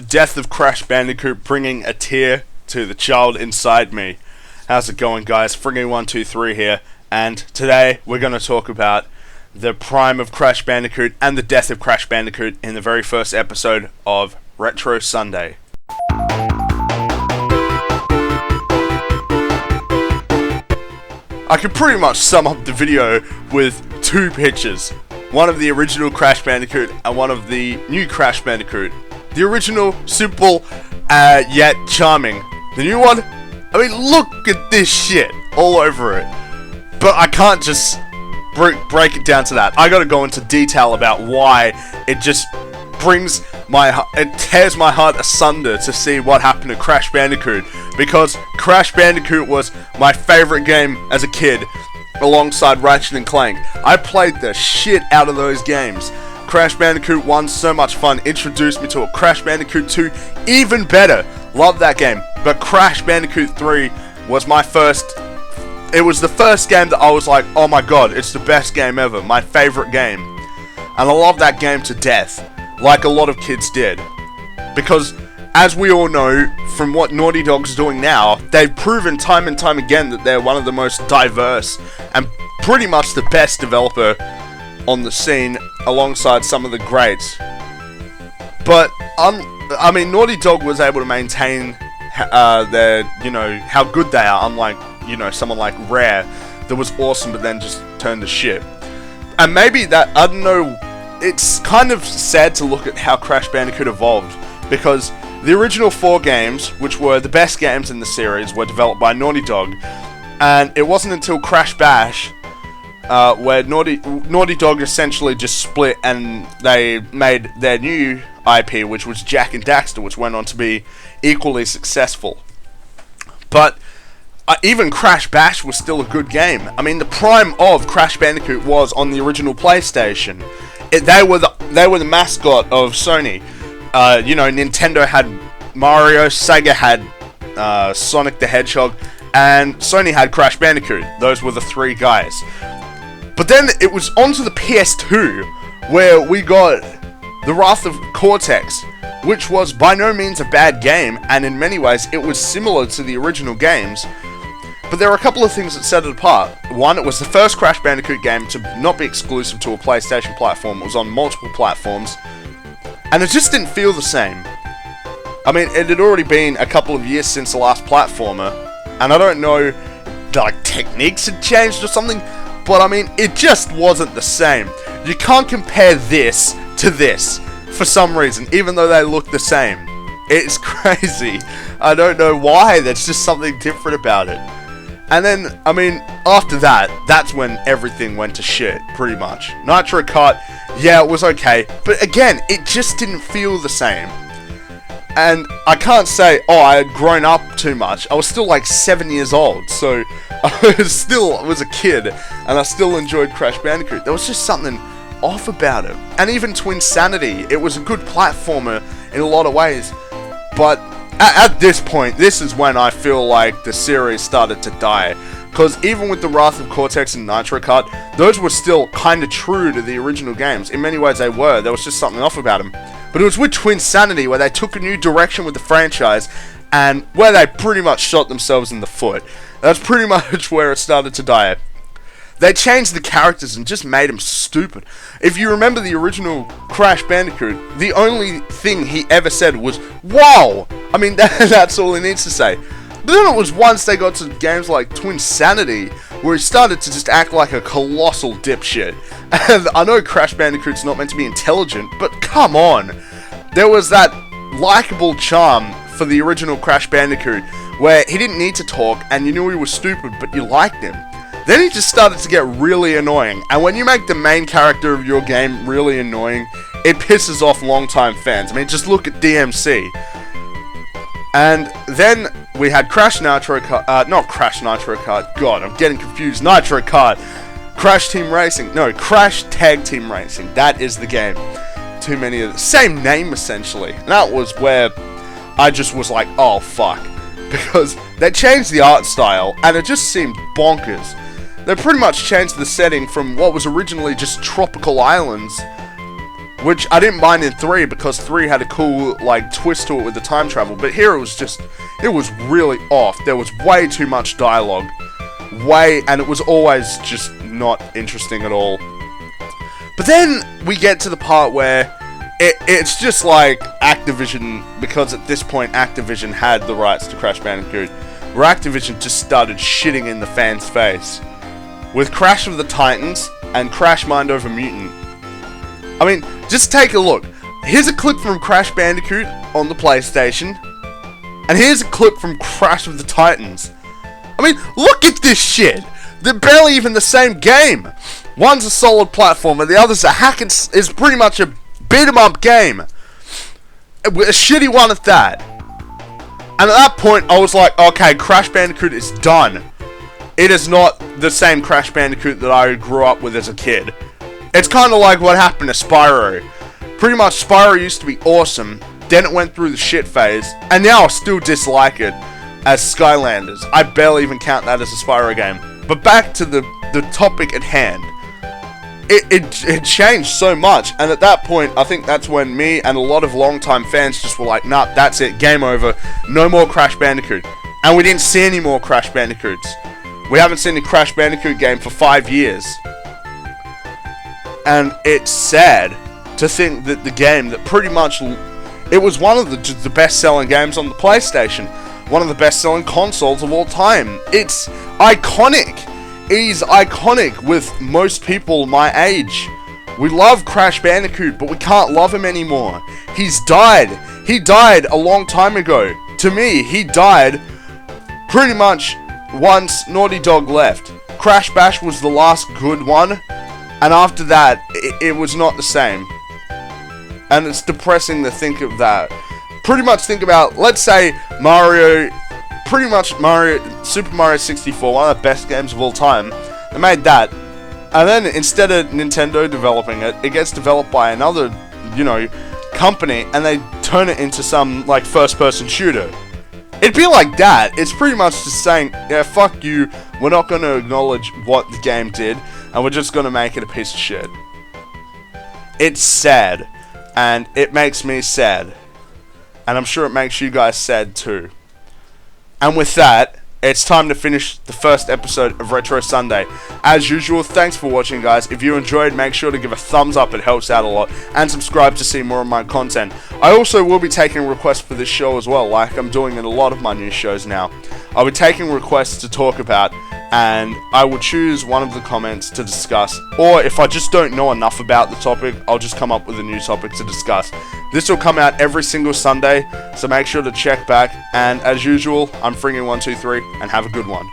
the death of Crash Bandicoot bringing a tear to the child inside me. How's it going, guys? Fringy123 here, and today we're going to talk about the prime of Crash Bandicoot and the death of Crash Bandicoot in the very first episode of Retro Sunday. I could pretty much sum up the video with two pictures. One of the original Crash Bandicoot and one of the new Crash Bandicoot. The original, simple, yet charming. The new one, I mean, look at this shit all over it. But I can't just break it down to that. I gotta go into detail about why it just it tears my heart asunder to see what happened to Crash Bandicoot. Because Crash Bandicoot was my favorite game as a kid, alongside Ratchet and Clank. I played the shit out of those games. Crash Bandicoot 1, so much fun, introduced me to a Crash Bandicoot 2, even better. Love that game. But Crash Bandicoot 3 was it was the first game that I was like, oh my god, it's the best game ever, my favorite game. And I love that game to death, like a lot of kids did. Because, as we all know, from what Naughty Dog's doing now, they've proven time and time again that they're one of the most diverse and pretty much the best developer on the scene, alongside some of the greats. But I mean, Naughty Dog was able to maintain their, how good they are, unlike, someone like Rare that was awesome but then just turned to shit. And maybe that, I don't know, it's kind of sad to look at how Crash Bandicoot evolved, because the original 4 games, which were the best games in the series, were developed by Naughty Dog, and it wasn't until Crash Bash where Naughty Dog essentially just split and they made their new IP, which was Jak and Daxter, which went on to be equally successful. But even Crash Bash was still a good game. I mean, the prime of Crash Bandicoot was on the original PlayStation. They were the mascot of Sony. Nintendo had Mario, Sega had Sonic the Hedgehog, and Sony had Crash Bandicoot. Those were the 3 guys. But then it was onto the PS2, where we got The Wrath of Cortex, which was by no means a bad game, and in many ways it was similar to the original games. But there were a couple of things that set it apart. One, it was the first Crash Bandicoot game to not be exclusive to a PlayStation platform. It was on multiple platforms, and it just didn't feel the same. I mean, it had already been a couple of years since the last platformer, and I don't know, like, techniques had changed or something, but I mean, it just wasn't the same. You can't compare this to this, for some reason, even though they look the same. It's crazy. I don't know why, there's just something different about it. And then, I mean, after that, that's when everything went to shit, pretty much. Nitro Kart, yeah, it was okay, but again, it just didn't feel the same. And I can't say, I had grown up too much. I was still like 7 years old, so I was a kid, and I still enjoyed Crash Bandicoot. There was just something off about it. And even Twinsanity, it was a good platformer in a lot of ways, but at this point, this is when I feel like the series started to die. Because even with The Wrath of Cortex and Nitro Kart, those were still kind of true to the original games. In many ways they were, there was just something off about them. But it was with Twinsanity where they took a new direction with the franchise, and where they pretty much shot themselves in the foot. That's pretty much where it started to die. They changed the characters and just made them stupid. If you remember the original Crash Bandicoot, the only thing he ever said was, "Wow!" I mean, that's all he needs to say. But then it was once they got to games like Twinsanity, where he started to just act like a colossal dipshit. And I know Crash Bandicoot's not meant to be intelligent, but come on! There was that likable charm for the original Crash Bandicoot, where he didn't need to talk, and you knew he was stupid, but you liked him. Then he just started to get really annoying, and when you make the main character of your game really annoying, it pisses off longtime fans. I mean, just look at DMC. And then we had Crash Nitro Kart, not Crash Nitro Kart, god, I'm getting confused, Nitro Kart, Crash Team Racing, no, Crash Tag Team Racing, that is the game. Too many of the same name, essentially. And that was where I just was like, oh fuck, because they changed the art style, and it just seemed bonkers. They pretty much changed the setting from what was originally just tropical islands which I didn't mind in 3 because 3 had a cool, like, twist to it with the time travel, but here it was really off. There was way too much dialogue, and it was always just not interesting at all. But then we get to the part where it's just like Activision, because at this point Activision had the rights to Crash Bandicoot, where Activision just started shitting in the fans' face with Crash of the Titans and Crash Mind Over Mutant. I mean, just take a look. Here's a clip from Crash Bandicoot on the PlayStation, and here's a clip from Crash of the Titans. I mean, look at this shit! They're barely even the same game! One's a solid platformer, the other's a is pretty much a beat-em-up game. A shitty one at that. And at that point, I was like, okay, Crash Bandicoot is done. It is not the same Crash Bandicoot that I grew up with as a kid. It's kind of like what happened to Spyro. Pretty much, Spyro used to be awesome, then it went through the shit phase, and now I still dislike it as Skylanders. I barely even count that as a Spyro game. But back to the topic at hand. It changed so much, and at that point, I think that's when me and a lot of longtime fans just were like, nah, that's it, game over, no more Crash Bandicoot. And we didn't see any more Crash Bandicoots. We haven't seen a Crash Bandicoot game for 5 years. And it's sad to think that the game that pretty much, it was one of the best-selling games on the PlayStation, one of the best-selling consoles of all time. It's iconic. He's iconic with most people my age. We love Crash Bandicoot, but we can't love him anymore. He's died. He died a long time ago. To me, he died pretty much once Naughty Dog left. Crash Bash was the last good one, and after that, it was not the same. And it's depressing to think of that. Pretty much think about, let's say, Super Mario 64, one of the best games of all time. They made that, and then instead of Nintendo developing it, it gets developed by another, company, and they turn it into some, like, first-person shooter. It'd be like that. It's pretty much just saying, yeah, fuck you, we're not going to acknowledge what the game did, and we're just going to make it a piece of shit. It's sad, and it makes me sad, and I'm sure it makes you guys sad too. And with that, it's time to finish the first episode of Retro Sunday. As usual, thanks for watching, guys. If you enjoyed, make sure to give a thumbs up, it helps out a lot, and subscribe to see more of my content. I also will be taking requests for this show as well, like I'm doing in a lot of my new shows now. I'll be taking requests to talk about, and I will choose one of the comments to discuss, or if I just don't know enough about the topic, I'll just come up with a new topic to discuss. This will come out every single Sunday, so make sure to check back, and as usual, I'm Fringy123, and have a good one.